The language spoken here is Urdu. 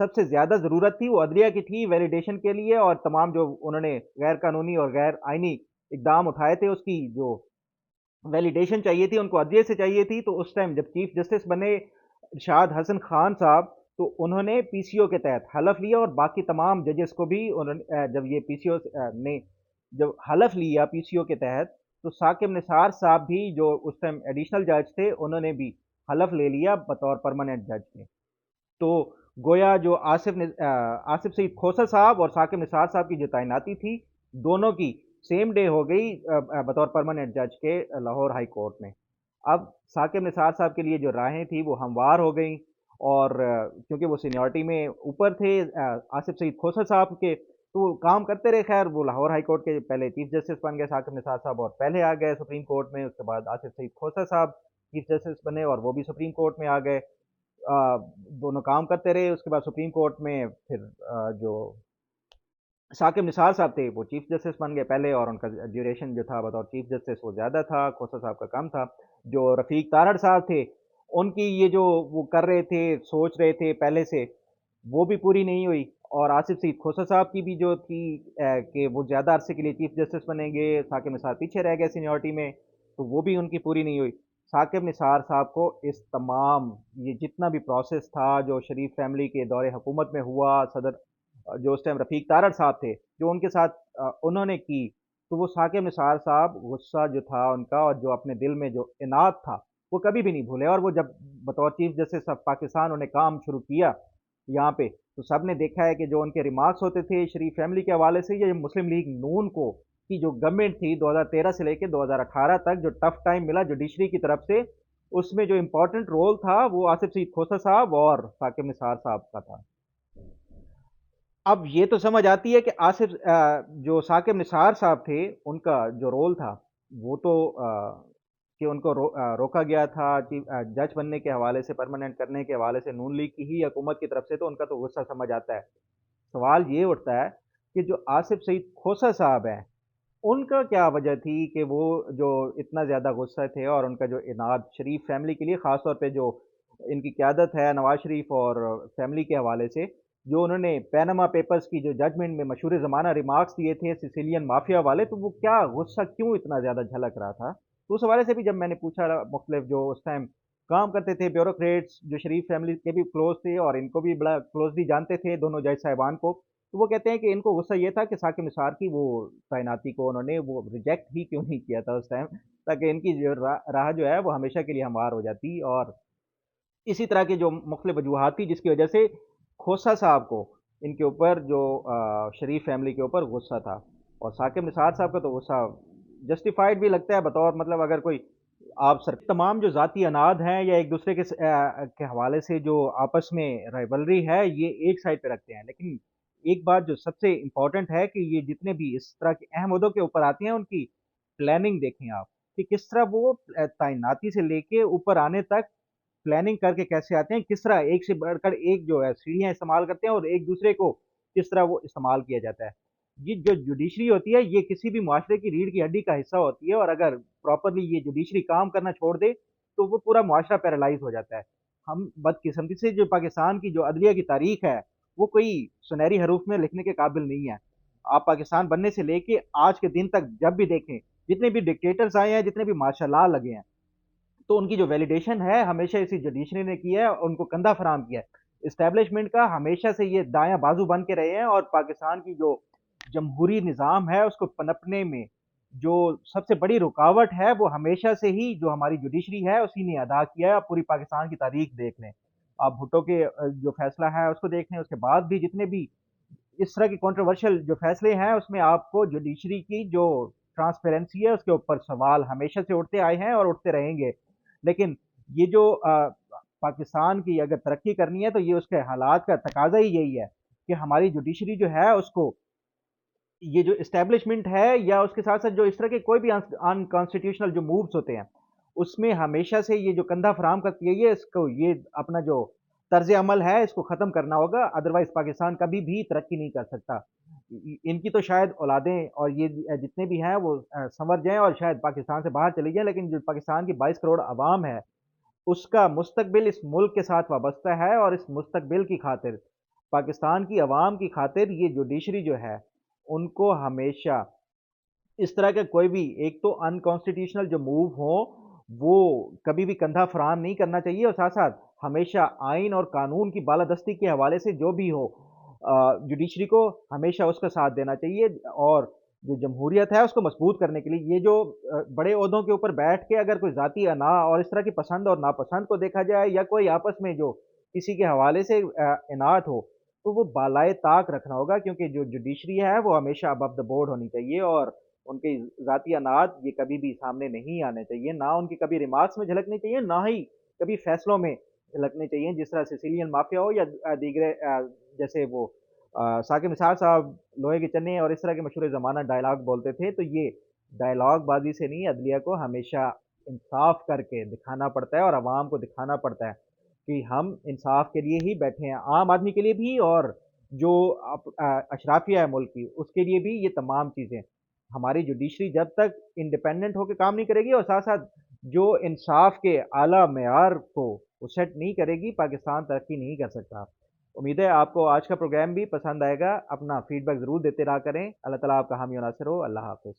سب سے زیادہ ضرورت تھی وہ عدلیہ کی تھی ویلیڈیشن کے لیے، اور تمام جو انہوں نے غیر قانونی اور غیر آئینی اقدام اٹھائے تھے اس کی جو ویلیڈیشن چاہیے تھی ان کو عدلیہ سے چاہیے تھی، تو اس ٹائم جب چیف جسٹس بنے ارشاد حسن خان صاحب، تو انہوں نے پی سی او کے تحت حلف لیا، اور باقی تمام ججز کو بھی انہوں نے جب یہ پی سی او نے جب حلف لیا پی سی او کے تحت، تو ثاقب نثار صاحب بھی جو اس ٹائم ایڈیشنل جج تھے انہوں نے بھی حلف لے لیا بطور پرماننٹ جج کے. تو گویا جو آصف سعید کھوسر صاحب اور ثاقب نثار صاحب کی جو تعیناتی تھی دونوں کی سیم ڈے ہو گئی بطور پرماننٹ جج کے لاہور ہائی کورٹ میں. اب ثاقب نثار صاحب کے لیے جو راہیں تھی وہ ہموار ہو گئیں، اور کیونکہ وہ سینیورٹی میں اوپر تھے آصف سعید کھوسر صاحب کے، تو وہ کام کرتے رہے. خیر وہ لاہور ہائی کورٹ کے پہلے چیف جسٹس بن گئے ثاقب نثار صاحب، اور پہلے آ گئے سپریم کورٹ میں. اس کے بعد آصف سعید کھوسر صاحب چیف جسٹس بنے اور وہ بھی سپریم کورٹ میں آ گئے. دونوں کام کرتے رہے. اس کے بعد سپریم کورٹ میں پھر جو ثاقب نثار صاحب تھے وہ چیف جسٹس بن گئے پہلے، اور ان کا ڈیوریشن جو تھا بطور چیف جسٹس وہ زیادہ تھا، کھوسر صاحب کا کم تھا. جو رفیق تارڑ صاحب تھے ان کی یہ جو وہ کر رہے تھے سوچ رہے تھے پہلے سے، وہ بھی پوری نہیں ہوئی. اور آصف سعید کھوسر صاحب کی بھی جو تھی کہ وہ زیادہ عرصے کے لیے چیف جسٹس بنیں گے، ثاقب نثار پیچھے رہ گئے سینیورٹی میں، تو وہ بھی ان کی پوری نہیں ہوئی. ثاقب نثار صاحب کو اس تمام یہ جتنا بھی پروسیس تھا جو شریف فیملی کے دور حکومت میں ہوا، صدر جو اس ٹائم رفیق تارڑ صاحب تھے جو ان کے ساتھ انہوں نے کی، تو وہ ثاقب نثار صاحب غصہ جو تھا ان کا اور جو اپنے دل میں جو اناد تھا وہ کبھی بھی نہیں بھولے. اور وہ جب بطور چیف جسٹس آف پاکستان انہوں نے کام شروع کیا یہاں پہ، تو سب نے دیکھا ہے کہ جو ان کے ریمارکس ہوتے تھے شریف فیملی کے حوالے سے، یا مسلم لیگ نون کو کی جو گورنمنٹ تھی 2013 سے لے کے 2018 تک جو ٹف ٹائم ملا جوڈیشری کی طرف سے، اس میں جو امپورٹنٹ رول تھا وہ آصف سعید کھوسر صاحب اور ثاقب نثار صاحب کا تھا. اب یہ تو سمجھ آتی ہے کہ جو ثاقب نثار صاحب تھے ان کا جو رول تھا وہ تو کہ ان کو روکا گیا تھا جج بننے کے حوالے سے، پرماننٹ کرنے کے حوالے سے نون لیگ کی ہی حکومت کی طرف سے، تو ان کا تو غصہ سمجھ آتا ہے. سوال یہ اٹھتا ہے کہ جو آصف سعید کھوسر صاحب ہیں ان کا کیا وجہ تھی کہ وہ جو اتنا زیادہ غصہ تھے، اور ان کا جو اناد شریف فیملی کے لیے، خاص طور پہ جو ان کی قیادت ہے نواز شریف اور فیملی کے حوالے سے، جو انہوں نے پینما پیپرز کی جو ججمنٹ میں مشہور زمانہ ریمارکس دیے تھے سیسیلین مافیا والے، تو وہ کیا غصہ کیوں اتنا زیادہ جھلک رہا تھا. تو اس حوالے سے بھی جب میں نے پوچھا مختلف جو اس ٹائم کام کرتے تھے بیوروکریٹس جو شریف فیملی کے بھی کلوز تھے اور ان کو بھی بڑا کلوزلی جانتے تھے دونوں جج صاحبان کو، تو وہ کہتے ہیں کہ ان کو غصہ یہ تھا کہ ثاقب نثار کی وہ تعیناتی کو انہوں نے وہ ریجیکٹ ہی کیوں نہیں کیا تھا اس ٹائم، تاکہ ان کی جو راہ جو ہے وہ ہمیشہ کے لیے ہموار ہو جاتی. اور اسی طرح کی جو مختلف وجوہات تھی جس کی وجہ سے کھوسا صاحب کو ان کے اوپر جو شریف فیملی کے اوپر غصہ تھا، اور ثاقب نثار صاحب کا تو غصہ جسٹیفائڈ بھی لگتا ہے بطور مطلب اگر کوئی آپ سر تمام جو ذاتی اناد ہیں یا ایک دوسرے کے حوالے سے جو آپس میں رائولری ہے یہ ایک سائڈ پہ رکھتے ہیں، لیکن ایک بات جو سب سے امپورٹنٹ ہے کہ یہ جتنے بھی اس طرح کے اہم عہدوں کے اوپر آتے ہیں ان کی پلاننگ دیکھیں آپ کہ کس طرح وہ تعیناتی سے لے کے اوپر آنے تک پلاننگ کر کے کیسے آتے ہیں، کس طرح ایک سے بڑھ کر ایک جو ہے سیڑھیاں استعمال کرتے ہیں اور ایک دوسرے کو کس طرح وہ استعمال کیا جاتا ہے. یہ جو جوڈیشری ہوتی ہے یہ کسی بھی معاشرے کی ریڑھ کی ہڈی کا حصہ ہوتی ہے، اور اگر پراپرلی یہ جوڈیشری کام کرنا چھوڑ دے تو وہ پورا معاشرہ پیرالائز ہو جاتا ہے. ہم بدقسمتی سے جو پاکستان کی جو عدلیہ کی تاریخ ہے وہ کوئی سنہری حروف میں لکھنے کے قابل نہیں ہے. آپ پاکستان بننے سے لے کے آج کے دن تک جب بھی دیکھیں جتنے بھی ڈکٹیٹرز آئے ہیں، جتنے بھی مارشل لا لگے ہیں، تو ان کی جو ویلیڈیشن ہے ہمیشہ اسی جوڈیشری نے کی ہے، ان کو کندھا فراہم کیا ہے. اسٹیبلشمنٹ کا ہمیشہ سے یہ دایاں بازو بن کے رہے ہیں، اور پاکستان کی جو جمہوری نظام ہے اس کو پنپنے میں جو سب سے بڑی رکاوٹ ہے وہ ہمیشہ سے ہی جو ہماری جوڈیشری ہے اسی نے ادا کیا ہے. آپ پوری پاکستان کی تاریخ دیکھ لیں، آپ بھٹو کے جو فیصلہ ہے اس کو دیکھ لیں، اس کے بعد بھی جتنے بھی اس طرح کی کنٹروورشل جو فیصلے ہیں اس میں آپ کو جوڈیشری کی جو ٹرانسپیرنسی ہے اس کے اوپر سوال ہمیشہ سے اٹھتے آئے ہیں اور اٹھتے رہیں گے. لیکن یہ جو پاکستان کی اگر ترقی کرنی ہے تو یہ اس کے حالات کا تقاضا ہی یہی ہے کہ ہماری جوڈیشری جو ہے اس کو یہ جو اسٹیبلشمنٹ ہے یا اس کے ساتھ ساتھ جو اس طرح کے کوئی بھی ان کانسٹیٹیوشنل جو مووز ہوتے ہیں اس میں ہمیشہ سے یہ جو کندھا فراہم کرتی ہے یہ اس کو یہ اپنا جو طرز عمل ہے اس کو ختم کرنا ہوگا، ادروائز پاکستان کبھی بھی ترقی نہیں کر سکتا. ان کی تو شاید اولادیں اور یہ جتنے بھی ہیں وہ سنور جائیں اور شاید پاکستان سے باہر چلی جائیں، لیکن جو پاکستان کی 22 کروڑ عوام ہے اس کا مستقبل اس ملک کے ساتھ وابستہ ہے، اور اس مستقبل کی خاطر پاکستان کی عوام کی خاطر یہ جوڈیشری جو ہے ان کو ہمیشہ اس طرح کا کوئی بھی ایک تو انکانسٹیٹیوشنل جو موو ہو وہ کبھی بھی کندھا فرام نہیں کرنا چاہیے، اور ساتھ ساتھ ہمیشہ آئین اور قانون کی بالادستی کے حوالے سے جو بھی ہو جوڈیشری کو ہمیشہ اس کا ساتھ دینا چاہیے، اور جو جمہوریت ہے اس کو مضبوط کرنے کے لیے یہ جو بڑے عہدوں کے اوپر بیٹھ کے اگر کوئی ذاتی انا اور اس طرح کی پسند اور ناپسند کو دیکھا جائے، یا کوئی آپس میں جو کسی کے حوالے سے اناٹ ہو، تو وہ بالائے طاق رکھنا ہوگا، کیونکہ جو جوڈیشری ہے وہ ہمیشہ ابو دا بورڈ ہونی چاہیے، اور ان کے ذاتی اناٹ یہ کبھی بھی سامنے نہیں آنے چاہیے، نہ ان کی کبھی ریمارکس میں جھلکنے چاہیے، نہ ہی کبھی فیصلوں میں جھلکنے چاہیے، جس طرح سیسیلین مافیا ہو یا دیگر جیسے وہ ثاقب نثار صاحب لوہے کے چنے اور اس طرح کے مشہور زمانہ ڈائلاگ بولتے تھے، تو یہ ڈائلاگ بازی سے نہیں، عدلیہ کو ہمیشہ انصاف کر کے دکھانا پڑتا ہے اور عوام کو دکھانا پڑتا ہے کہ ہم انصاف کے لیے ہی بیٹھے ہیں، عام آدمی کے لیے بھی اور جو اشرافیہ ہے ملک کی اس کے لیے بھی، یہ تمام چیزیں ہماری جوڈیشری جب تک انڈیپینڈنٹ ہو کے کام نہیں کرے گی اور ساتھ ساتھ جو انصاف کے اعلیٰ معیار کو وہ سیٹ نہیں کرے گی، پاکستان ترقی نہیں کر سکتا۔ امید ہے آپ کو آج کا پروگرام بھی پسند آئے گا، اپنا فیڈ بیک ضرور دیتے رہا کریں، اللہ تعالیٰ آپ کا حامی و ناصر ہو، اللہ حافظ۔